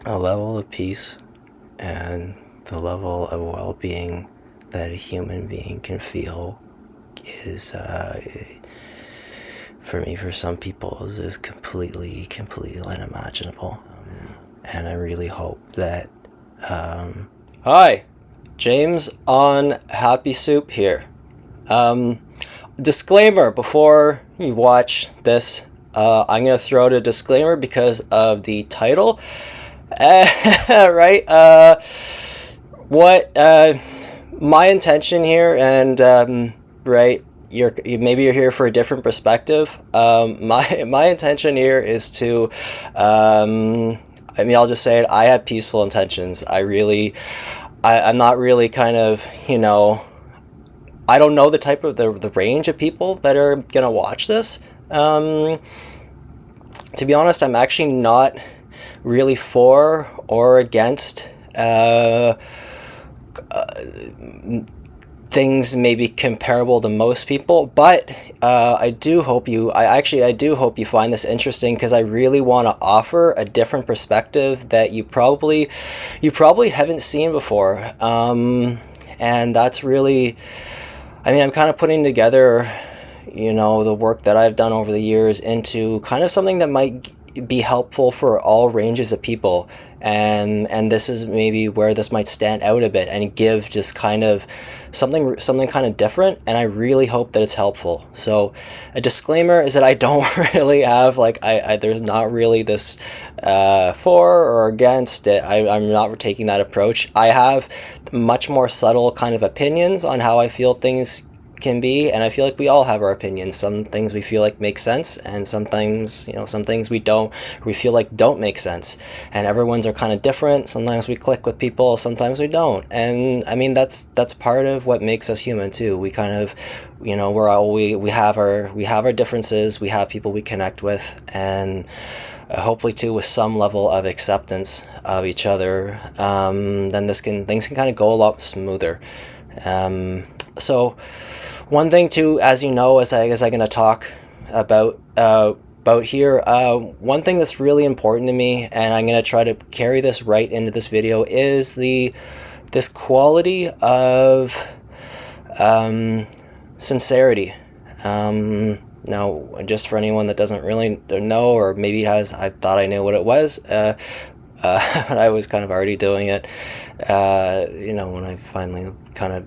a level of peace and the level of well-being that a human being can feel is, for me, for some people, is completely unimaginable. And I really hope that, hi, James on Happy Soup here. Disclaimer before you watch this. I'm going to throw out a disclaimer because of the title. Right? What my intention here, and right, maybe you're here for a different perspective. My intention here is to, I'll just say it. I have peaceful intentions. I'm not really kind of, I don't know the type of the range of people that are gonna watch this. To be honest, I'm actually not really for or against things maybe comparable to most people, but I do hope you find this interesting, because I really want to offer a different perspective that you probably haven't seen before, and that's really, I'm kind of putting together the work that I've done over the years into kind of something that might be helpful for all ranges of people, and this is maybe where this might stand out a bit and give just kind of something kind of different, and I really hope that it's helpful. So a disclaimer is that I don't really have there's not really this for or against it. I'm not taking that approach. I have much more subtle kind of opinions on how I feel things can be, and I feel like we all have our opinions. Some things we feel like make sense, and sometimes some things we feel like don't make sense, and everyone's are kind of different. Sometimes we click with people, sometimes we don't, and that's part of what makes us human too. We kind of we have our differences, we have people we connect with, and hopefully too with some level of acceptance of each other, then things can kind of go a lot smoother. So one thing too, as I'm going to talk about here, one thing that's really important to me, and I'm going to try to carry this right into this video, is this quality of sincerity. Now, just for anyone that doesn't really know, or maybe I thought I knew what it was, but I was kind of already doing it, when I finally kind of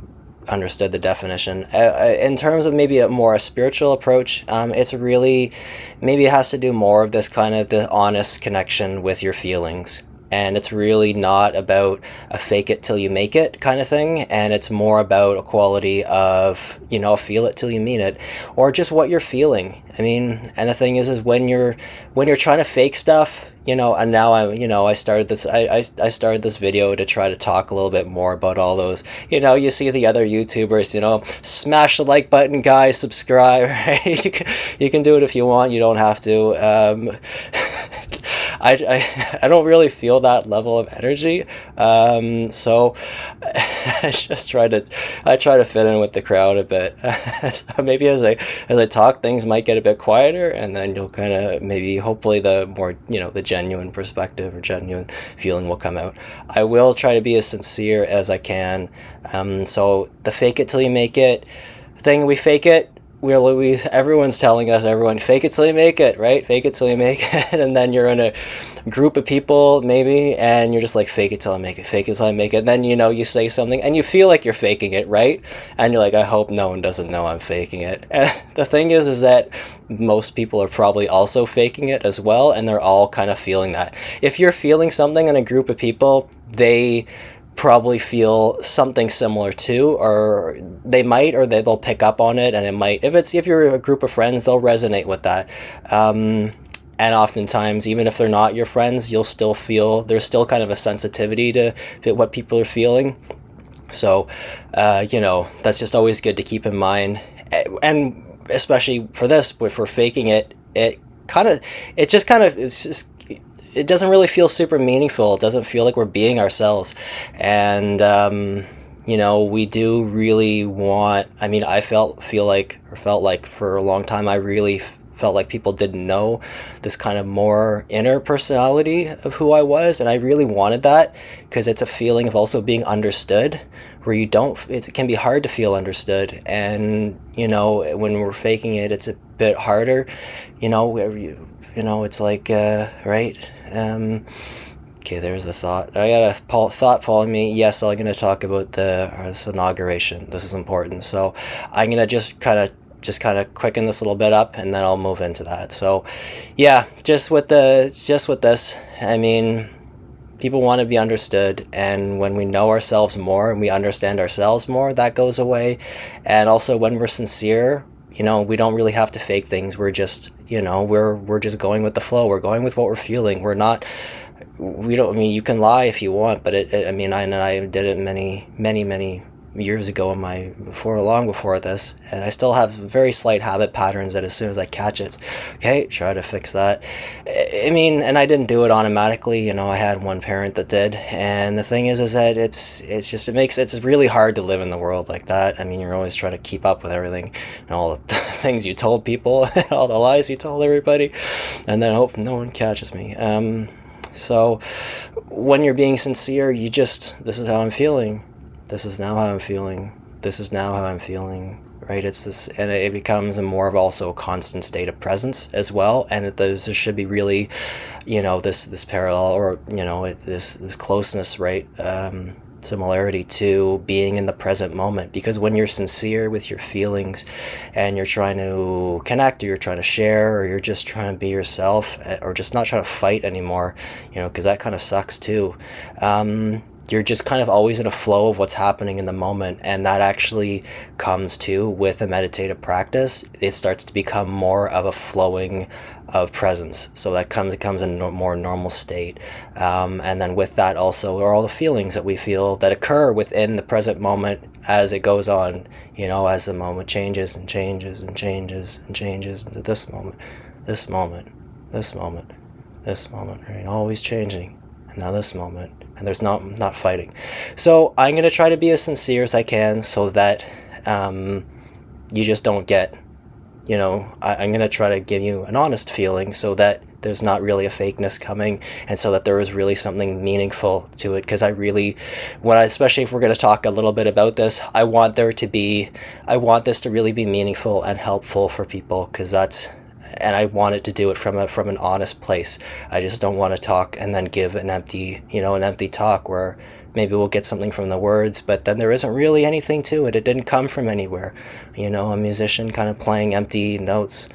understood the definition. In terms of maybe a spiritual approach, it's really, maybe it has to do more of this kind of the honest connection with your feelings. And it's really not about a fake it till you make it kind of thing, and it's more about a quality of, feel it till you mean it, or just what you're feeling. And the thing is when you're trying to fake stuff, and now I started this video to try to talk a little bit more about all those, you see the other YouTubers, smash the like button, guys, subscribe, right? You can do it if you want, you don't have to. I don't really feel that level of energy, so I try to fit in with the crowd a bit. So maybe as I talk, things might get a bit quieter, and then you'll kind of maybe, hopefully, the more the genuine perspective or genuine feeling will come out. I will try to be as sincere as I can. So the fake it till you make it thing, we fake it. Everyone's telling us, fake it till you make it, right? Fake it till you make it. And then you're in a group of people maybe, and you're just like, fake it till I make it, fake it till I make it. And then you say something and you feel like you're faking it, right? And you're like, I hope no one doesn't know I'm faking it. And the thing is that most people are probably also faking it as well, and they're all kind of feeling that. If you're feeling something in a group of people, they probably feel something similar too, or they might, or they'll pick up on it, and it might, if you're a group of friends, they'll resonate with that. And oftentimes, even if they're not your friends, you'll still feel, there's still kind of a sensitivity to what people are feeling. So that's just always good to keep in mind, and especially for this, if we're faking it, it doesn't really feel super meaningful. It doesn't feel like we're being ourselves. And, we do really want, I felt like for a long time, I really felt like people didn't know this kind of more inner personality of who I was, and I really wanted that because it's a feeling of also being understood, where you don't, it can be hard to feel understood, and when we're faking it, it's a bit harder, it's like right. Okay, there's the thought. I got a thought following me. Yes, I'm going to talk about this inauguration. This is important. So I'm going to just kind of quicken this a little bit up, and then I'll move into that. So yeah, just with this, I mean, people want to be understood, and when we know ourselves more and we understand ourselves more, that goes away. And also when we're sincere, we don't really have to fake things. We're just, we're just going with the flow. We're going with what we're feeling. We don't, I mean, you can lie if you want, but I did it many years ago long before this, and I still have very slight habit patterns that as soon as I catch it, okay, try to fix that. I mean, and I didn't do it automatically, I had one parent that did, and the thing is that it's really hard to live in the world like that. I mean, you're always trying to keep up with everything, and all the things you told people, all the lies you told everybody, and then hope no one catches me. So when you're being sincere, this is how I'm feeling. This is now how I'm feeling. This is now how I'm feeling. Right? It's this, and it becomes a more of also a constant state of presence as well. And there should be really, this parallel, or this closeness, right? Similarity to being in the present moment, because when you're sincere with your feelings and you're trying to connect, or you're trying to share, or you're just trying to be yourself, or just not trying to fight anymore, because that kind of sucks too. You're just kind of always in a flow of what's happening in the moment, and that actually comes too with a meditative practice. It starts to become more of a flowing of presence, so that it comes in a more normal state, and then with that also are all the feelings that we feel that occur within the present moment as it goes on, as the moment changes and changes and changes and changes into this moment, this moment, this moment, this moment, right? Always changing, and now this moment. And there's not fighting. So I'm going to try to be as sincere as I can, so that you just don't get, I'm going to try to give you an honest feeling, so that there's not really a fakeness coming, and so that there is really something meaningful to it. Because especially if we're going to talk a little bit about this, I want this to really be meaningful and helpful for people, because and I want it to do it from an honest place. I just don't want to talk and then give an empty talk where maybe we'll get something from the words, but then there isn't really anything to it. It didn't come from anywhere. A musician kind of playing empty notes,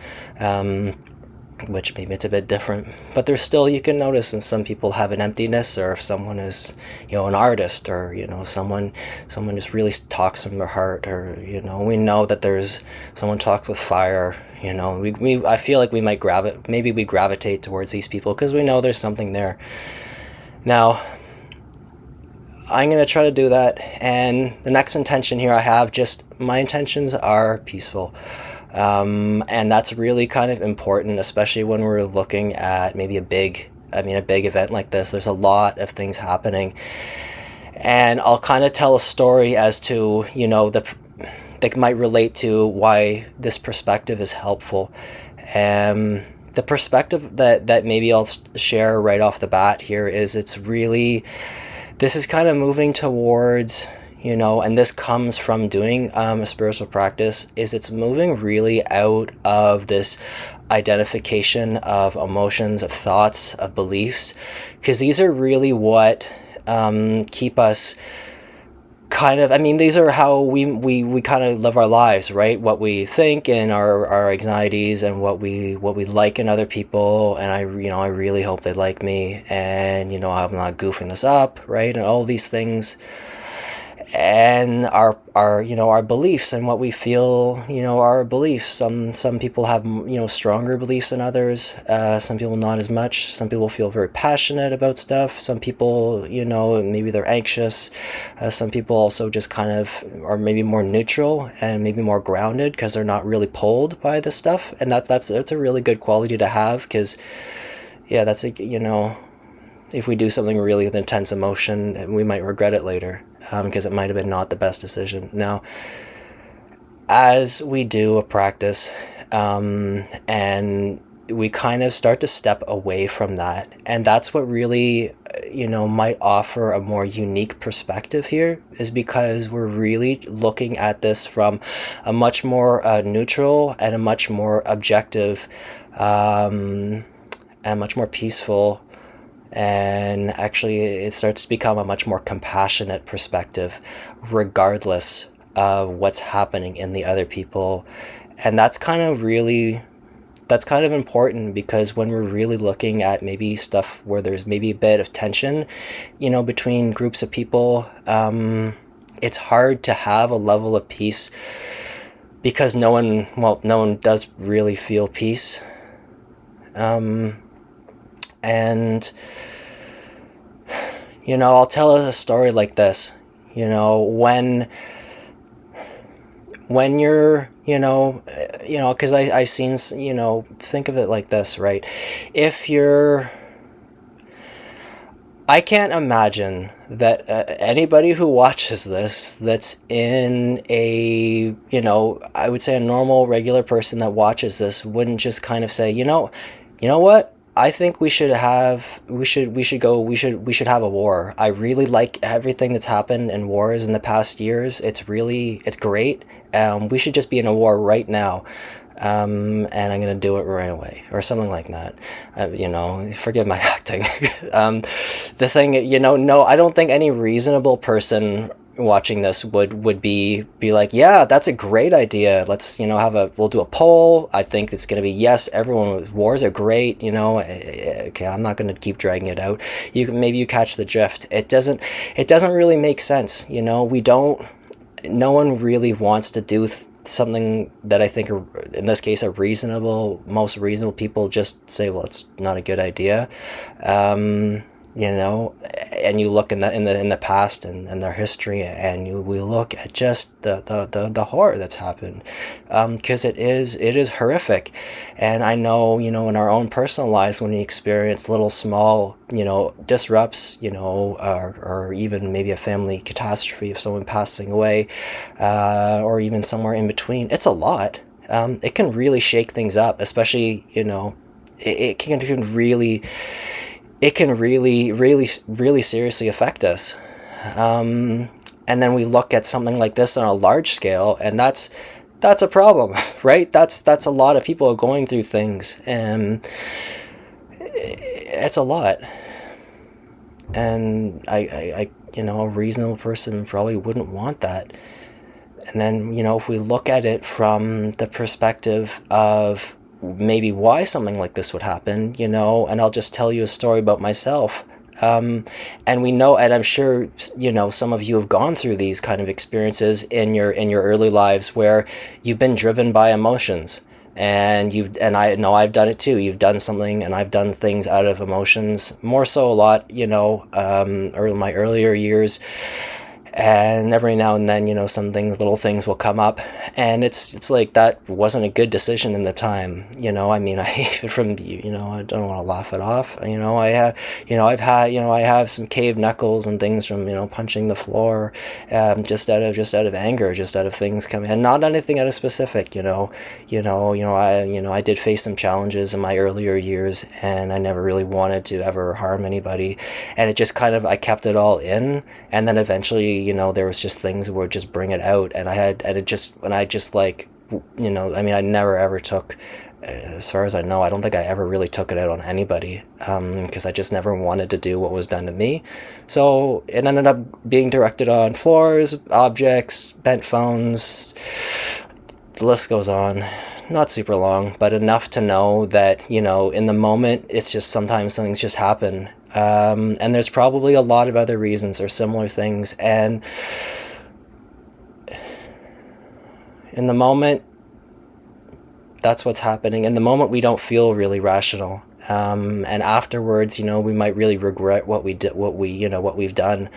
which maybe it's a bit different, but there's still, you can notice if some people have an emptiness, or if someone is, an artist, or, someone just really talks from their heart, or, we know that there's someone talks with fire, I feel like we gravitate towards these people because we know there's something there. Now, I'm going to try to do that, and the next intention here my intentions are peaceful. And that's really kind of important, especially when we're looking at maybe a big event like this. There's a lot of things happening, and I'll kind of tell a story as to, that might relate to why this perspective is helpful. The perspective that maybe I'll share right off the bat here is this is kind of moving towards, and this comes from doing a spiritual practice, it's moving really out of this identification of emotions, of thoughts, of beliefs, because these are really what keep us these are how we kind of live our lives, right? What we think, and our anxieties, and what we like in other people, and I really hope they like me, and I'm not goofing this up, right? And all these things, and our beliefs, and what we feel, our beliefs. Some people have stronger beliefs than others. Some people not as much. Some people feel very passionate about stuff. Some people maybe they're anxious. Some people also just kind of are maybe more neutral and maybe more grounded because they're not really pulled by this stuff. And that's a really good quality to have, because that's if we do something really with intense emotion, we might regret it later, because it might have been not the best decision. Now, as we do a practice, And we kind of start to step away from that. And that's what really, might offer a more unique perspective here, is because we're really looking at this from a much more neutral and a much more objective and much more peaceful. And actually, it starts to become a much more compassionate perspective, regardless of what's happening in the other people. And that's kind of important, because when we're really looking at maybe stuff where there's maybe a bit of tension, between groups of people, it's hard to have a level of peace, because no one does really feel peace. And I'll tell a story like this. When you're, because I've seen, think of it like this, right? I can't imagine that anybody who watches this, that's in a, I would say a normal, regular person that watches this, wouldn't just kind of say, you know what? I think we should have a war. I really like everything that's happened in wars in the past years. It's great. We should just be in a war right now. And I'm gonna do it right away, or something like that. Forgive my acting. The thing, no, I don't think any reasonable person watching this would be like, yeah, that's a great idea. Let's, we'll do a poll. I think it's going to be yes. Wars are great. Okay, I'm not going to keep dragging it out. Maybe you catch the drift. It doesn't really make sense. No one really wants to do something that I think, in this case, most reasonable people just say, well, it's not a good idea. And you look in the past and their history, and we look at just the horror that's happened, because it is horrific. And I know, in our own personal lives, when we experience little small, disrupts, or even maybe a family catastrophe of someone passing away, or even somewhere in between, it's a lot. It can really shake things up, especially, it can really, really, really seriously affect us. And then we look at something like this on a large scale, and that's a problem, right? That's a lot of people going through things, and it's a lot. And I a reasonable person probably wouldn't want that. And then, if we look at it from the perspective of maybe why something like this would happen, and I'll just tell you a story about myself. And we know, and I'm sure, some of you have gone through these kind of experiences in your early lives, where you've been driven by emotions, and I know I've done it too. You've done something, and I've done things out of emotions, more so a lot, or my earlier years. And every now and then, little things will come up, and it's like, that wasn't a good decision in the time. I mean, I don't want to laugh it off. I have some caved knuckles and things from, punching the floor, just out of anger, just out of things coming, and not anything out of specific. I did face some challenges in my earlier years, and I never really wanted to ever harm anybody, and it just kind of, I kept it all in, and then eventually, there was just things that would just bring it out, and I never ever took, as far as I know, I don't think I ever really took it out on anybody, because I just never wanted to do what was done to me. So it ended up being directed on floors, objects, bent phones, the list goes on. Not super long, but enough to know that, in the moment, it's just, sometimes things just happen. And there's probably a lot of other reasons or similar things. And in the moment, that's what's happening. In the moment, we don't feel really rational. and afterwards, we might really regret what we did, what we've done.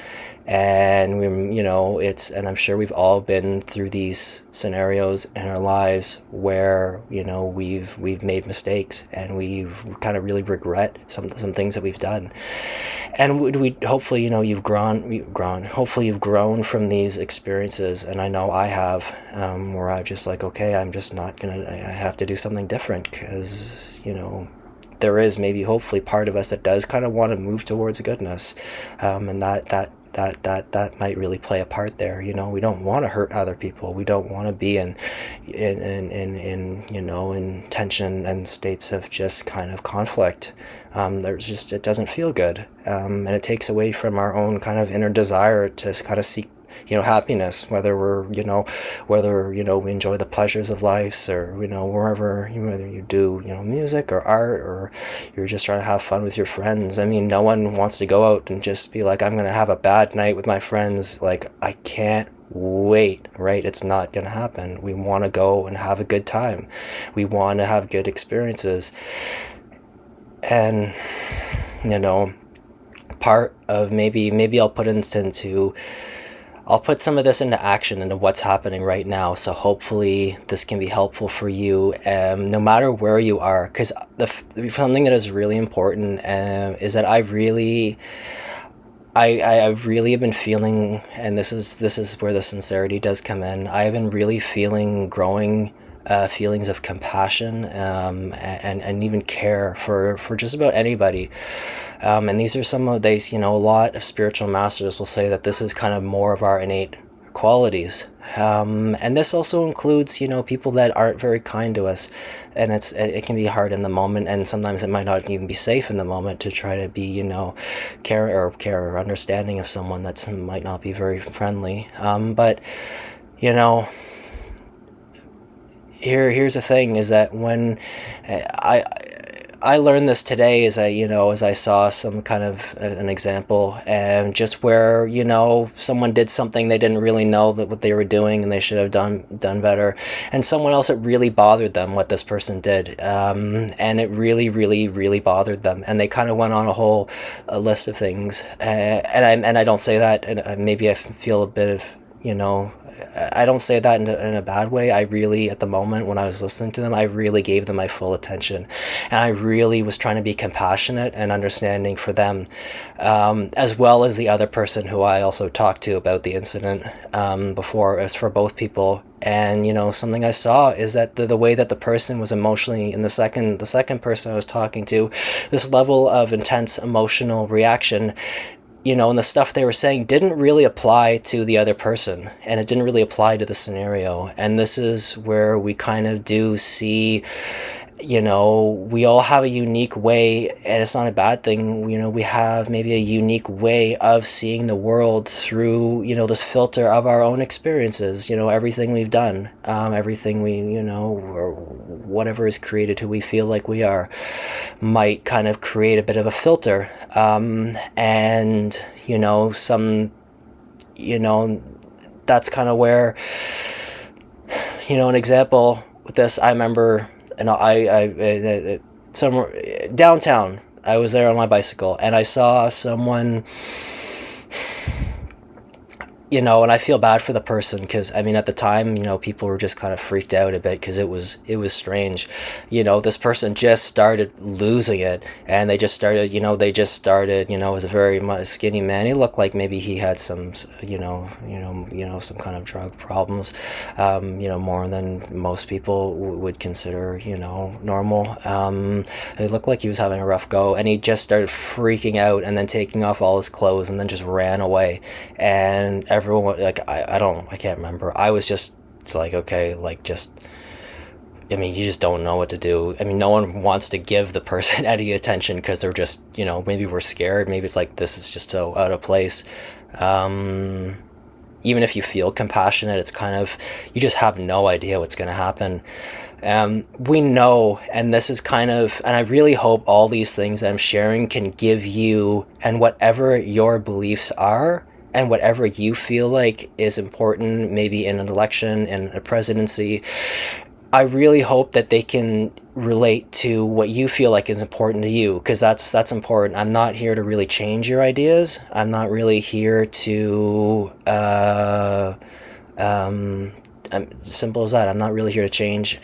And and I'm sure we've all been through these scenarios in our lives where we've made mistakes, and we've kind of really regret some things that we've done. And we hopefully, hopefully you've grown from these experiences. And I know I have, where I'm just like, okay, I'm just not gonna, I have to do something different, because there is maybe hopefully part of us that does kind of want to move towards goodness, and that might really play a part there. We don't want to hurt other people. We don't want to be in tension and states of just kind of conflict. It doesn't feel good, and it takes away from our own kind of inner desire to kind of seek happiness, whether we enjoy the pleasures of life, or whether you do music or art, or you're just trying to have fun with your friends. I mean, no one wants to go out and just be like, I'm gonna have a bad night with my friends. Like, I can't wait, right? It's not gonna happen. We want to go and have a good time. We want to have good experiences. And part of maybe I'll put some of this into action, into what's happening right now. So hopefully this can be helpful for you, no matter where you are. Because something that is really important is that I've really have been feeling, and this is where the sincerity does come in. I've been really feeling growing feelings of compassion, and even care for just about anybody. And these are some of these, a lot of spiritual masters will say that this is kind of more of our innate qualities. And this also includes, people that aren't very kind to us. And it can be hard in the moment, and sometimes it might not even be safe in the moment to try to be, care or understanding of someone that might not be very friendly. But, here's the thing, is that when I learned this today, as I saw some kind of an example, and just where, someone did something they didn't really know that what they were doing, and they should have done better. And someone else, it really bothered them what this person did. And it really, really, really bothered them. And they kind of went on a list of things. And I don't say that, and maybe I feel a bit of, I don't say that in a bad way. I really, at the moment when I was listening to them, I really gave them my full attention, and I really was trying to be compassionate and understanding for them, as well as the other person who I also talked to about the incident before. As for both people. And something I saw is that the way that the person was emotionally, in the second person I was talking to, this level of intense emotional reaction, and the stuff they were saying didn't really apply to the other person, and it didn't really apply to the scenario. And this is where we kind of do see, we all have a unique way, and it's not a bad thing. We have maybe a unique way of seeing the world through, this filter of our own experiences, everything we've done, everything we, or whatever is created who we feel like we are, might kind of create a bit of a filter. And, that's kind of where, an example with this, I remember, and somewhere downtown, I was there on my bicycle, and I saw someone, and I feel bad for the person, because at the time, people were just kind of freaked out a bit, because it was strange. This person just started losing it, and they just started, was a very skinny man. He looked like maybe he had some, some kind of drug problems, more than most people would consider, normal. It looked like he was having a rough go, and he just started freaking out, and then taking off all his clothes, and then just ran away. And everyone, like, I can't remember. I was just like, okay, like, just, you just don't know what to do. No one wants to give the person any attention, because they're just, maybe we're scared. Maybe it's like, this is just so out of place. Even if you feel compassionate, it's kind of, you just have no idea what's going to happen. We know, and this is kind of, and I really hope all these things that I'm sharing can give you, and whatever your beliefs are, and whatever you feel like is important, maybe in an election, in a presidency, I really hope that they can relate to what you feel like is important to you, because that's important. I'm not here to really change your ideas. I'm not really here to simple as that. I'm not really here to change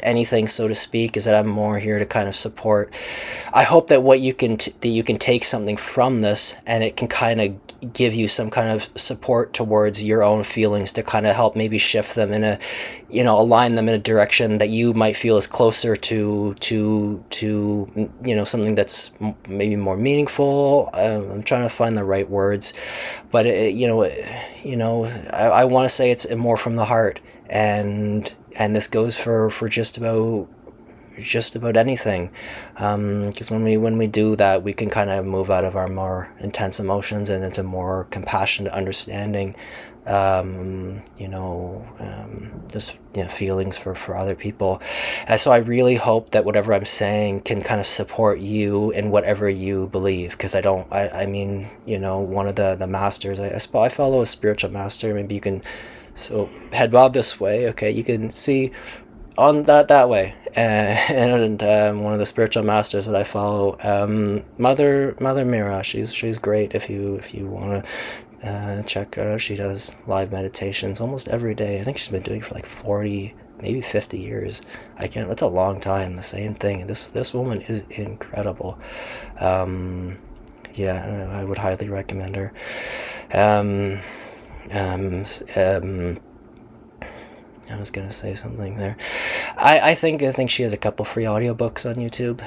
anything, so to speak. Is that I'm more here to kind of support. I hope that what you can that you can take something from this, and it can kind of give you some kind of support towards your own feelings, to kind of help maybe shift them in a, align them in a direction that you might feel is closer to something that's maybe more meaningful. I'm trying to find the right words, but I want to say it's more from the heart, and this goes for just about anything, because when we do that, we can kind of move out of our more intense emotions and into more compassionate understanding, just feelings for other people. And so I really hope that whatever I'm saying can kind of support you in whatever you believe, because I mean, one of the masters, I follow a spiritual master. Maybe you can, so head bob this way, okay, you can see on that way, and one of the spiritual masters that I follow, Mother Mira. She's great. If you want to check her out, she does live meditations almost every day. I think she's been doing it for like 40, maybe 50 years. I can't. That's a long time. The same thing. This woman is incredible. Yeah, I would highly recommend her. Um, um, um, I was gonna say something there. I think she has a couple free audiobooks on YouTube,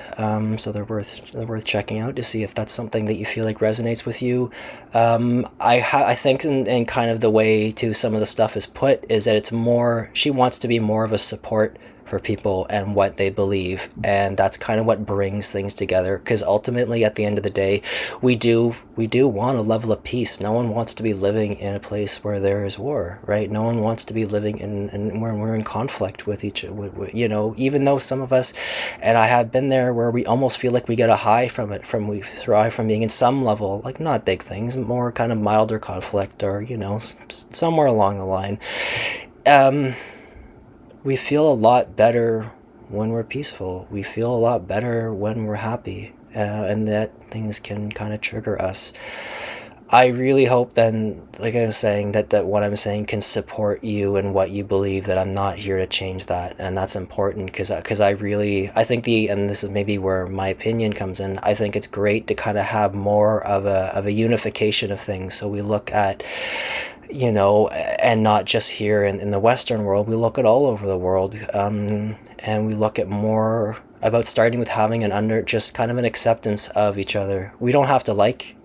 so they're worth checking out to see if that's something that you feel like resonates with you. I think in kind of the way to some of the stuff is put is that it's more, she wants to be more of a support for people and what they believe, and that's kind of what brings things together, because ultimately at the end of the day, we do want a level of peace. No one wants to be living in a place where there is war, right? No one wants to be living in where we're in conflict with each, even though some of us, and I have been there, where we almost feel like we get a high from it, we thrive from being in some level, like not big things, more kind of milder conflict, or somewhere along the line. We feel a lot better when we're peaceful. We feel a lot better when we're happy, and that things can kind of trigger us. I really hope then, like I was saying, that what I'm saying can support you in what you believe, that I'm not here to change that. And that's important, because I think and this is maybe where my opinion comes in, I think it's great to kind of have more of a unification of things. So we look at, and not just here in the Western world, we look at all over the world, and we look at more about starting with having just kind of an acceptance of each other. We don't have to like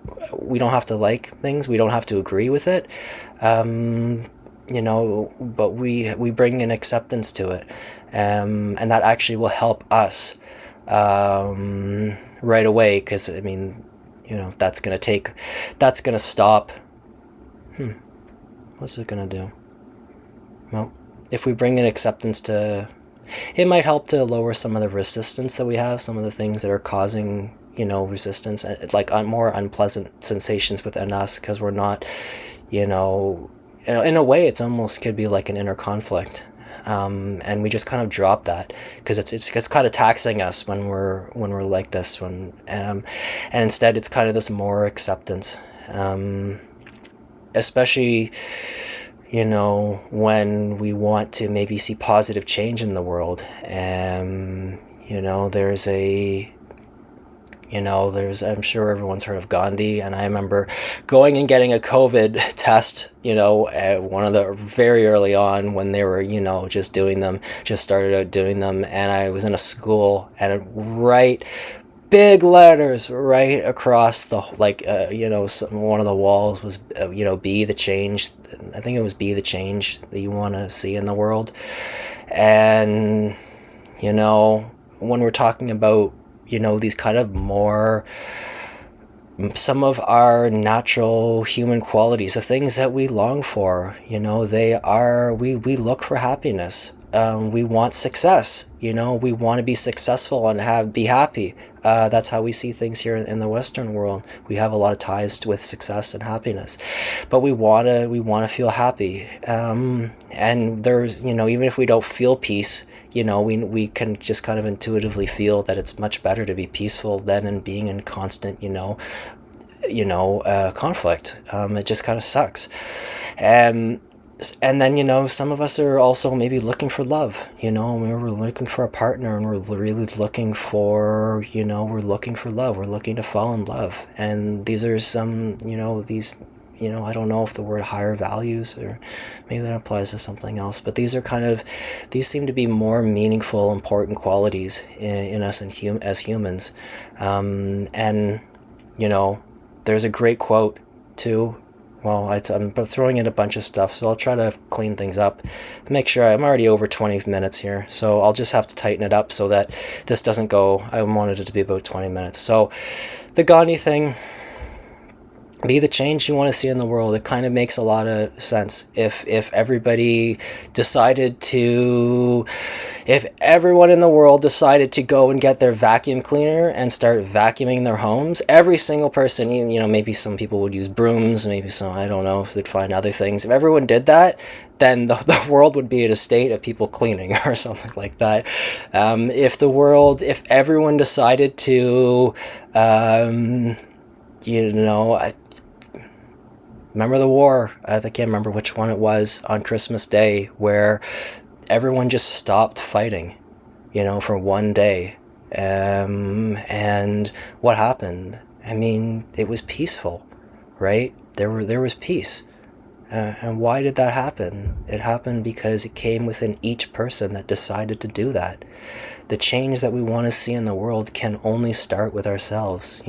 things. We don't have to agree with it, but we bring an acceptance to it, and that actually will help us right away, because I mean, that's gonna stop. What's it gonna do? Well, if we bring an acceptance to, it might help to lower some of the resistance that we have, some of the things that are causing, resistance, like more unpleasant sensations within us, because we're not, in a way, it's almost could be like an inner conflict. And we just kind of drop that, because it's kind of taxing us when we're like this, and instead it's kind of this more acceptance, especially, when we want to maybe see positive change in the world. I'm sure everyone's heard of Gandhi, and I remember going and getting a COVID test, one of the very early on, when they were, just started out doing them, and I was in a school, and right, big letters right across the, like, one of the walls was, be the change. I think it was, be the change that you want to see in the world. And when we're talking about, these kind of more, some of our natural human qualities, the things that we long for, we look for happiness. We want success. We want to be successful and be happy. That's how we see things here in the Western world. We have a lot of ties with success and happiness, but we want to feel happy. And there's, even if we don't feel peace, we can just kind of intuitively feel that it's much better to be peaceful than in being in constant, conflict. It just kind of sucks. And and then, some of us are also maybe looking for love. We're looking for a partner, and we're really looking for, we're looking for love. We're looking to fall in love. And these are some, these, I don't know if the word higher values, or maybe that applies to something else, but these seem to be more meaningful, important qualities in us as humans. And, there's a great quote too. Well, I'm throwing in a bunch of stuff, so I'll try to clean things up. Make sure I'm already over 20 minutes here, so I'll just have to tighten it up so that this doesn't go. I wanted it to be about 20 minutes. So, the Gandhi thing, be the change you want to see in the world. It kind of makes a lot of sense. If everybody decided to, if everyone in the world decided to go and get their vacuum cleaner and start vacuuming their homes, every single person, maybe some people would use brooms, maybe some, I don't know if they'd find other things. If everyone did that, then the world would be in a state of people cleaning or something like that. If everyone decided to, I remember the war, I can't remember which one it was, on Christmas Day, where everyone just stopped fighting, for one day. And what happened? I mean, it was peaceful, right? There was peace. And why did that happen? It happened because it came within each person that decided to do that. The change that we want to see in the world can only start with ourselves.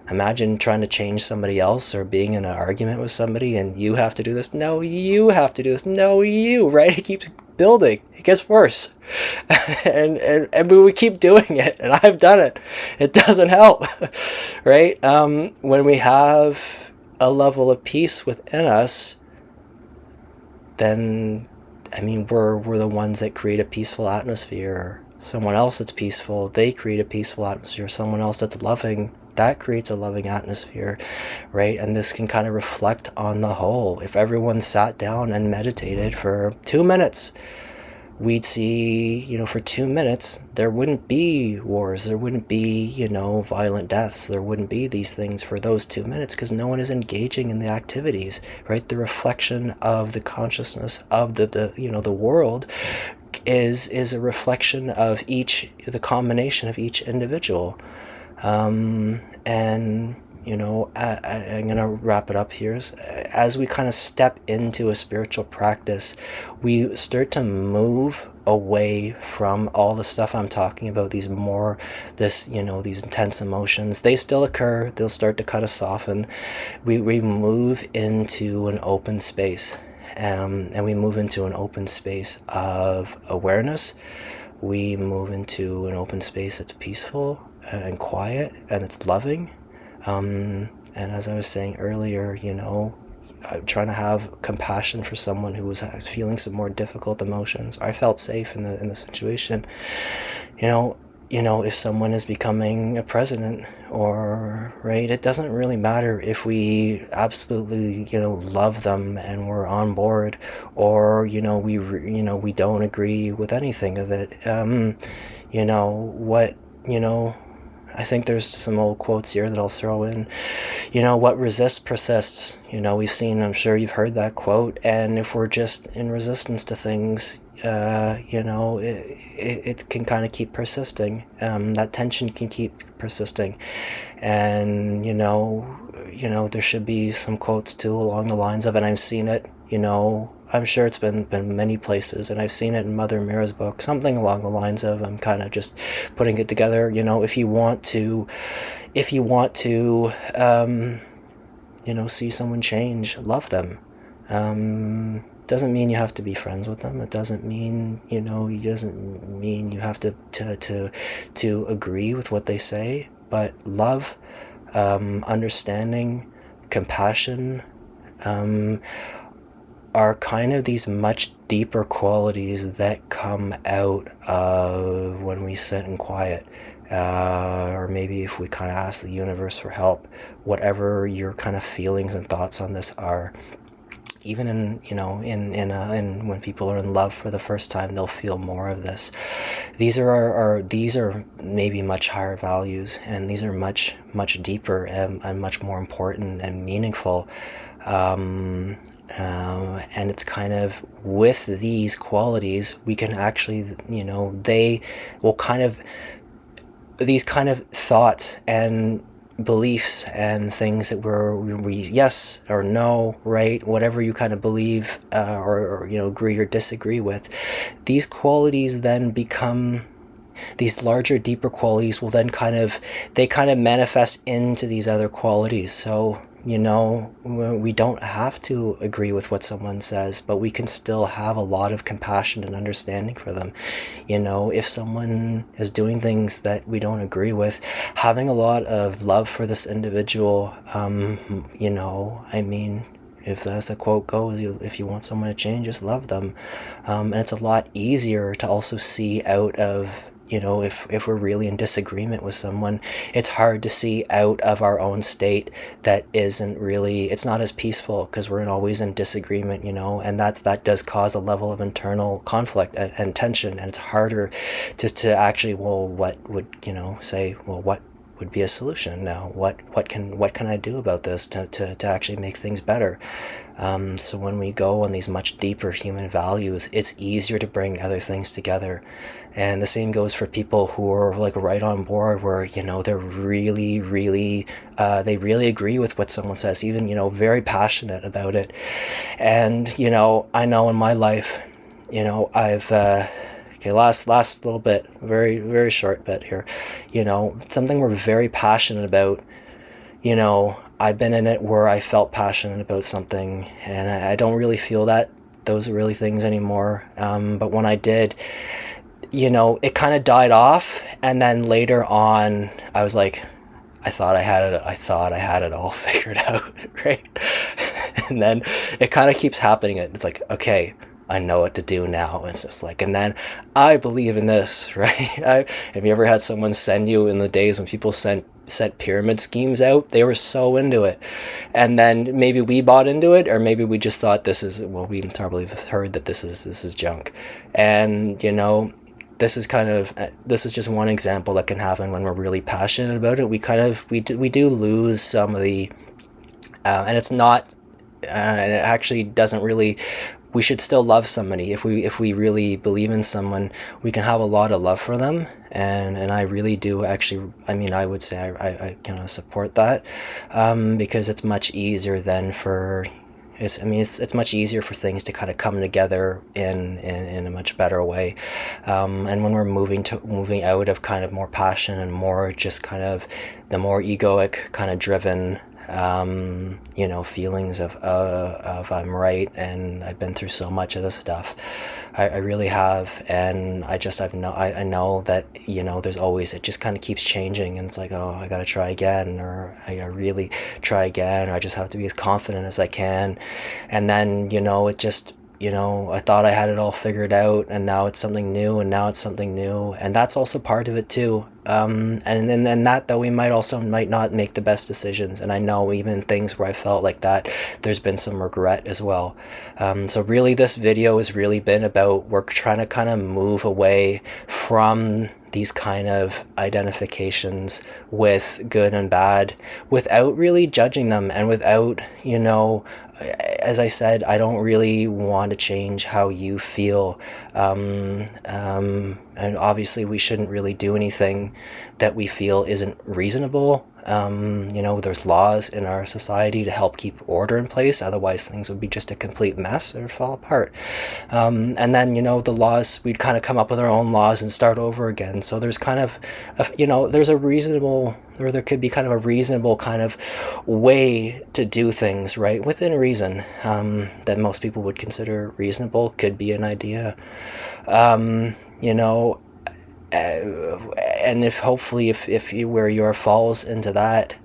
Imagine trying to change somebody else, or being in an argument with somebody and you have to do this. No, you have to do this. No, you, right? It keeps building. It gets worse. and we keep doing it, and I've done it. It doesn't help, right? When we have a level of peace within us, then, I mean, we're the ones that create a peaceful atmosphere. Someone else that's peaceful, they create a peaceful atmosphere. Someone else that's loving, that creates a loving atmosphere, right? And this can kind of reflect on the whole. If everyone sat down and meditated for 2 minutes, we'd see, for 2 minutes, there wouldn't be wars, there wouldn't be, violent deaths, there wouldn't be these things for those 2 minutes, because no one is engaging in the activities, right? The reflection of the consciousness of the world is a reflection of the combination of each individual. And I'm going to wrap it up here. As we kind of step into a spiritual practice, we start to move away from all the stuff I'm talking about, these intense emotions. They still occur. They'll start to kind of soften. We move into an open space, and we move into an open space of awareness. We move into an open space that's peaceful and quiet, and it's loving. And as I was saying earlier, trying to have compassion for someone who was feeling some more difficult emotions. I felt safe in the situation. If someone is becoming a president, or, right, it doesn't really matter if we absolutely, love them and we're on board, or, we don't agree with anything of it. I think there's some old quotes here that I'll throw in. What resists persists. We've seen, I'm sure you've heard that quote. And if we're just in resistance to things, it can kind of keep persisting. That tension can keep persisting. And, there should be some quotes too along the lines of, and I've seen it, I'm sure it's been many places, and I've seen it in Mother Mira's book, something along the lines of, I'm kind of just putting it together, if you want to, see someone change, love them. Doesn't mean you have to be friends with them. It doesn't mean, you have to agree with what they say, but love, understanding, compassion, are kind of these much deeper qualities that come out of when we sit in quiet. Or maybe if we kind of ask the universe for help, whatever your kind of feelings and thoughts on this are. Even in, in when people are in love for the first time, they'll feel more of this. These are these are maybe much higher values, and these are much deeper and much more important and meaningful. And it's kind of with these qualities we can actually, they will kind of, these kind of thoughts and beliefs and things that we yes or no, right, whatever you kind of believe, or agree or disagree with, these qualities then become, these larger, deeper qualities will then they kind of manifest into these other qualities. So, we don't have to agree with what someone says, but we can still have a lot of compassion and understanding for them. If someone is doing things that we don't agree with, having a lot of love for this individual, I mean, if as the quote goes, if you want someone to change, just love them. And it's a lot easier to also see out of, if we're really in disagreement with someone, it's hard to see out of our own state that isn't really, it's not as peaceful because we're always in disagreement, and that does cause a level of internal conflict and tension, and it's harder just to actually, well, what would, say, well, what would be a solution now? What can I do about this to actually make things better? So when we go on these much deeper human values, it's easier to bring other things together. And the same goes for people who are like right on board, where, they're really, really, they really agree with what someone says, even, very passionate about it. And, I know in my life, I've, okay, last little bit, very, very short bit here, something we're very passionate about, I've been in it where I felt passionate about something, and I don't really feel those really things anymore. But when I did, it kind of died off, and then later on, I was like, I thought I had it all figured out, right? And then it kind of keeps happening. It's like, okay, I know what to do now. And it's just like, and then I believe in this, right? Have you ever had someone send you, in the days when people sent pyramid schemes out, they were so into it, and then maybe we bought into it, or maybe we just thought we probably heard that this is junk. And this is just one example that can happen when we're really passionate about it. We do lose some of the, and it's not, and it actually doesn't really. We should still love somebody. If we really believe in someone, we can have a lot of love for them, and I really do actually. I mean, I would say I kind of support that, because it's much easier than for. It's much easier for things to kind of come together in a much better way, and when we're moving out of kind of more passion and more just kind of the more egoic kind of driven, feelings of I'm right and I've been through so much of this stuff. I really have, and I know that there's always, it just kind of keeps changing, and it's like, oh, I gotta try again, or I really try again, or I just have to be as confident as I can, and then it just I thought I had it all figured out, and now it's something new, and now it's something new, and that's also part of it too. And then that though, we might not make the best decisions, and I know even things where I felt like that, there's been some regret as well. So really, this video has really been about, we're trying to kind of move away from these kind of identifications with good and bad without really judging them, and without, as I said, I don't really want to change how you feel. And obviously we shouldn't really do anything that we feel isn't reasonable. There's laws in our society to help keep order in place. Otherwise, things would be just a complete mess or fall apart. And then, the laws, we'd kind of come up with our own laws and start over again. So there's kind of, there's a reasonable, or there could be kind of a reasonable kind of way to do things, right? Within reason, that most people would consider reasonable, could be an idea. And if hopefully if you, where you are, falls into that,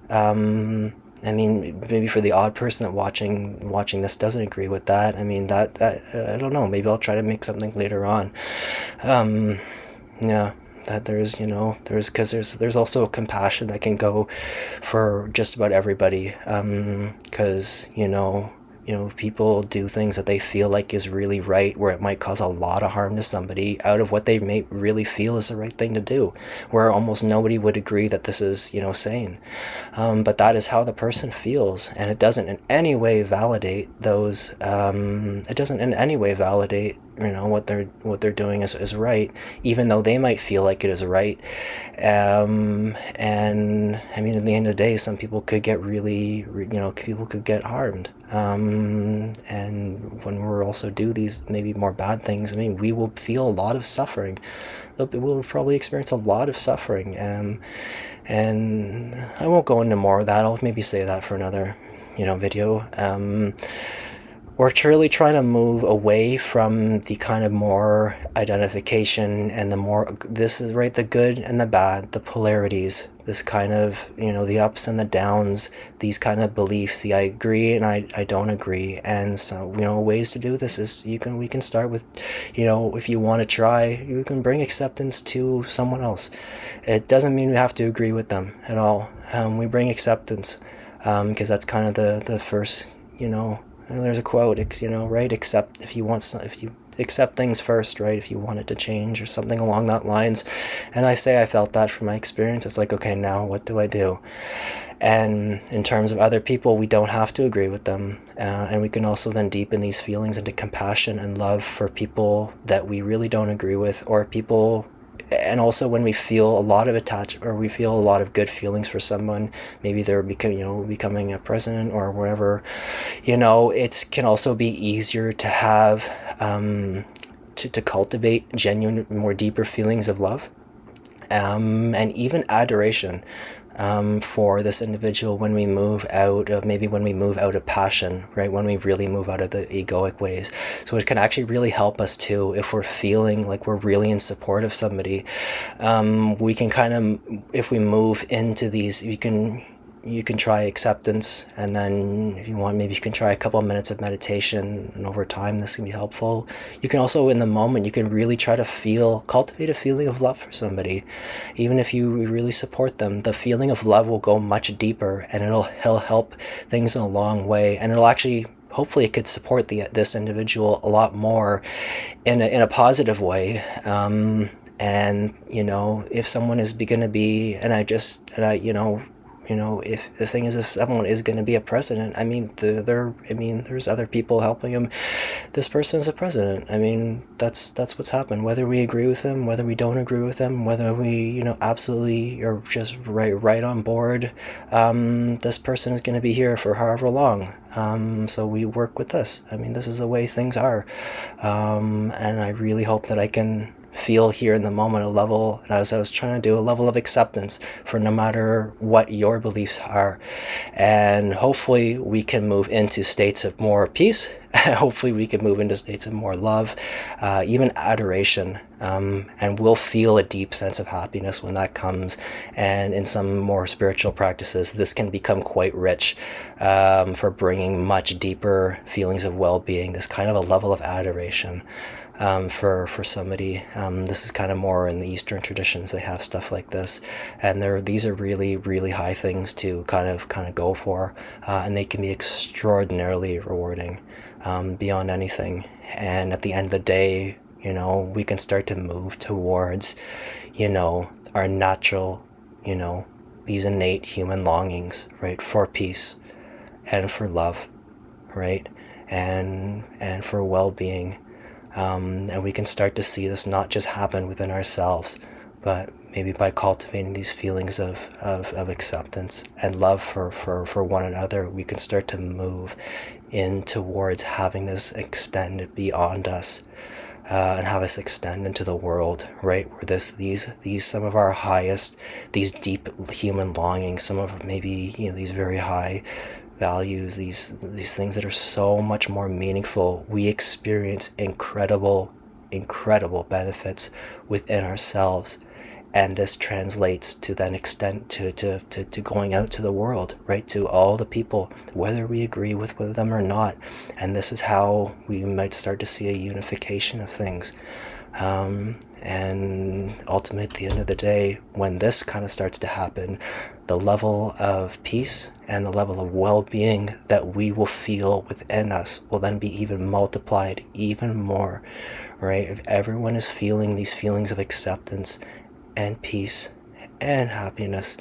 I mean, maybe for the odd person that watching this doesn't agree with that, I mean, that I don't know. Maybe I'll try to make something later on. Um, yeah, that there's, because there's also compassion that can go for just about everybody. Because people do things that they feel like is really right, where it might cause a lot of harm to somebody out of what they may really feel is the right thing to do, where almost nobody would agree that this is, sane. But that is how the person feels, and it doesn't in any way validate those. It doesn't in any way validate what they're doing is right, even though they might feel like it is right. And I mean, at the end of the day, some people could get really, people could get harmed. And when we're also do these maybe more bad things, I mean, we will feel a lot of suffering. We'll probably experience a lot of suffering. And I won't go into more of that. I'll maybe say that for another, video. We're truly trying to move away from the kind of more identification and the more, this is right, the good and the bad, the polarities, this kind of, the ups and the downs, these kind of beliefs, the I agree and I don't agree. And so, ways to do this is we can start with, if you want to try, you can bring acceptance to someone else. It doesn't mean we have to agree with them at all. We bring acceptance, because that's kind of the first, there's a quote, right? Accept if you accept things first, right? If you want it to change or something along that lines. And I felt that from my experience. It's like, okay, now what do I do? And in terms of other people, we don't have to agree with them. And we can also then deepen these feelings into compassion and love for people that we really don't agree with, or people. And also when we feel a lot of attachment, or we feel a lot of good feelings for someone, maybe they're becoming a president or whatever, it can also be easier to have, to cultivate genuine, more deeper feelings of love, and even adoration, for this individual when we move out of passion, right? When we really move out of the egoic ways. So it can actually really help us too, if we're feeling like we're really in support of somebody. We can kind of, if we move into these, you can try acceptance, and then if you want, maybe you can try a couple of minutes of meditation, and over time this can be helpful. You can also, in the moment, you can really try to cultivate a feeling of love for somebody. Even if you really support them, the feeling of love will go much deeper, and it'll help things in a long way, and it'll actually, hopefully it could support this individual a lot more in a positive way. And if someone is going to be, if the thing is, if someone is going to be a president, I mean, there's other people helping him. This person is a president. I mean, that's what's happened. Whether we agree with him, whether we don't agree with him, whether we, absolutely are just right on board, this person is going to be here for however long. So we work with this. I mean, this is the way things are. And I really hope that I can feel here in the moment a level, as I was trying to do, a level of acceptance for no matter what your beliefs are. And hopefully we can move into states of more peace. Hopefully we can move into states of more love, even adoration. And we'll feel a deep sense of happiness when that comes. And in some more spiritual practices, this can become quite rich, for bringing much deeper feelings of well-being, this kind of a level of adoration. For somebody, this is kind of more in the Eastern traditions. They have stuff like this, and these are really, really high things to kind of go for, and they can be extraordinarily rewarding, beyond anything. And at the end of the day, we can start to move towards, our natural, these innate human longings, right, for peace and for love, right, and for well-being. And we can start to see this not just happen within ourselves, but maybe by cultivating these feelings of acceptance and love for one another, we can start to move in towards having this extend beyond us, and have us extend into the world, right? Where these some of our highest, these deep human longings, some of maybe, these very high values, these things that are so much more meaningful, we experience incredible benefits within ourselves. And this translates to then extend to going out to the world, right? To all the people, whether we agree with them or not. And this is how we might start to see a unification of things. And ultimately, at the end of the day, when this kind of starts to happen, the level of peace and the level of well-being that we will feel within us will then be even multiplied even more, right? If everyone is feeling these feelings of acceptance and peace and happiness,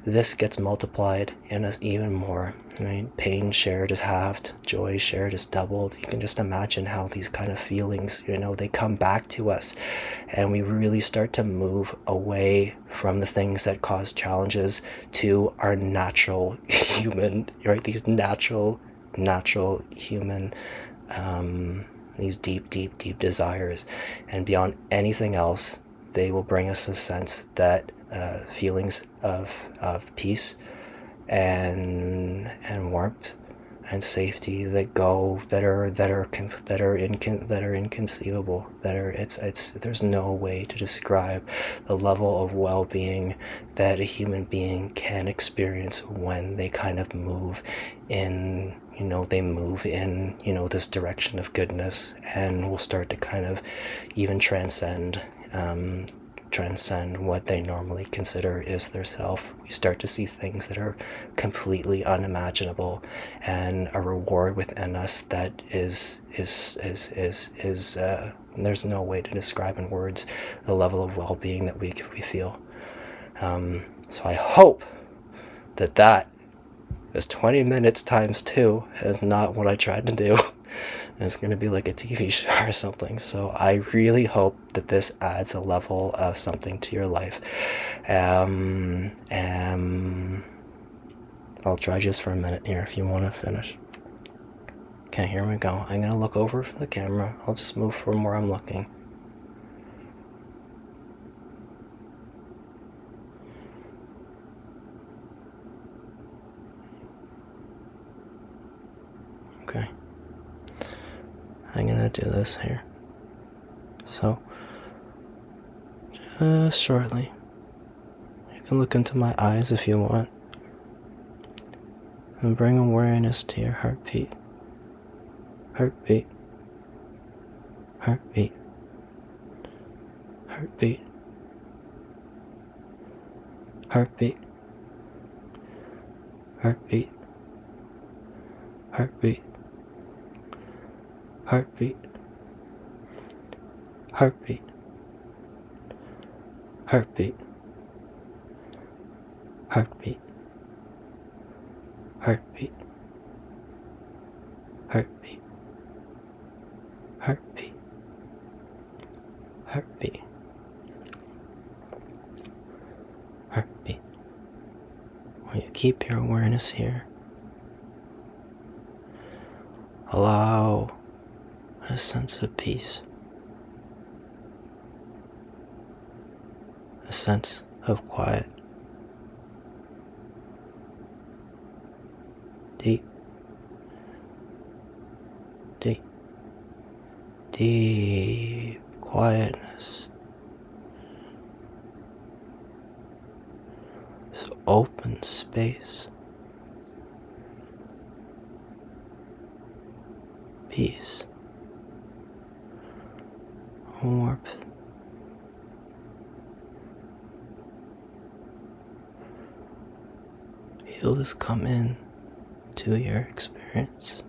this gets multiplied in us even more, right? Pain shared is halved, joy shared is doubled. You can just imagine how these kind of feelings, they come back to us, and we really start to move away from the things that cause challenges to our natural human, right? These natural human, these deep desires. And beyond anything else, they will bring us a sense that feelings of peace and warmth and safety that are inconceivable. There's no way to describe the level of well-being that a human being can experience when they kind of move in this direction of goodness, and will start to kind of even transcend what they normally consider is their self. We start to see things that are completely unimaginable, and a reward within us that is there's no way to describe in words the level of well-being that we feel. So I hope that is 20 minutes times 2 is not what I tried to do. It's going to be like a TV show or something. So I really hope that this adds a level of something to your life. I'll try just for a minute here if you want to finish. Okay, here we go. I'm going to look over for the camera. I'll just move from where I'm looking. Okay. I'm going to do this here. So, just shortly, you can look into my eyes if you want, and bring awareness to your heartbeat. Heartbeat. Heartbeat. Heartbeat. Heartbeat. Heartbeat. Heartbeat. Heartbeat. Heartbeat. Heartbeat. Heartbeat. Heartbeat. Heartbeat. Heartbeat. Heartbeat. Heartbeat. When you keep your awareness here, allow a sense of peace, a sense of quiet, deep, deep, deep quietness. This open space, peace, warmth, feel this come in to your experience.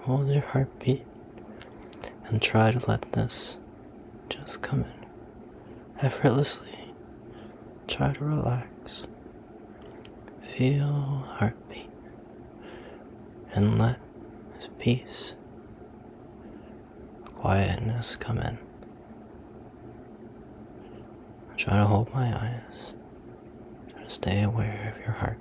Hold your heartbeat and try to let this just come in effortlessly. Try to relax. Feel the heartbeat and let this peace, quietness come in. Try to hold my eyes. Try to stay aware of your heart.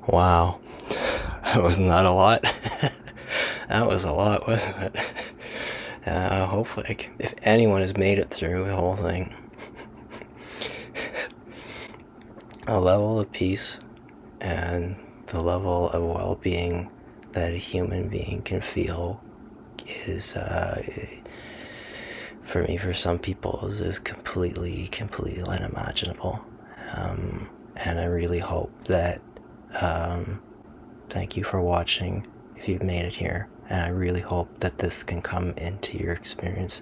Wow. Wasn't that a lot? That was a lot, wasn't it? Hopefully, if anyone has made it through the whole thing, a level of peace and the level of well-being that a human being can feel is, for me, for some people, is completely unimaginable. And I really hope that, thank you for watching if you've made it here, and I really hope that this can come into your experience,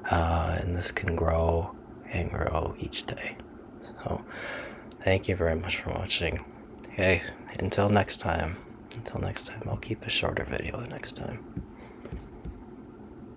and this can grow and grow each day. So thank you very much for watching. Okay, until next time, I'll keep a shorter video next time.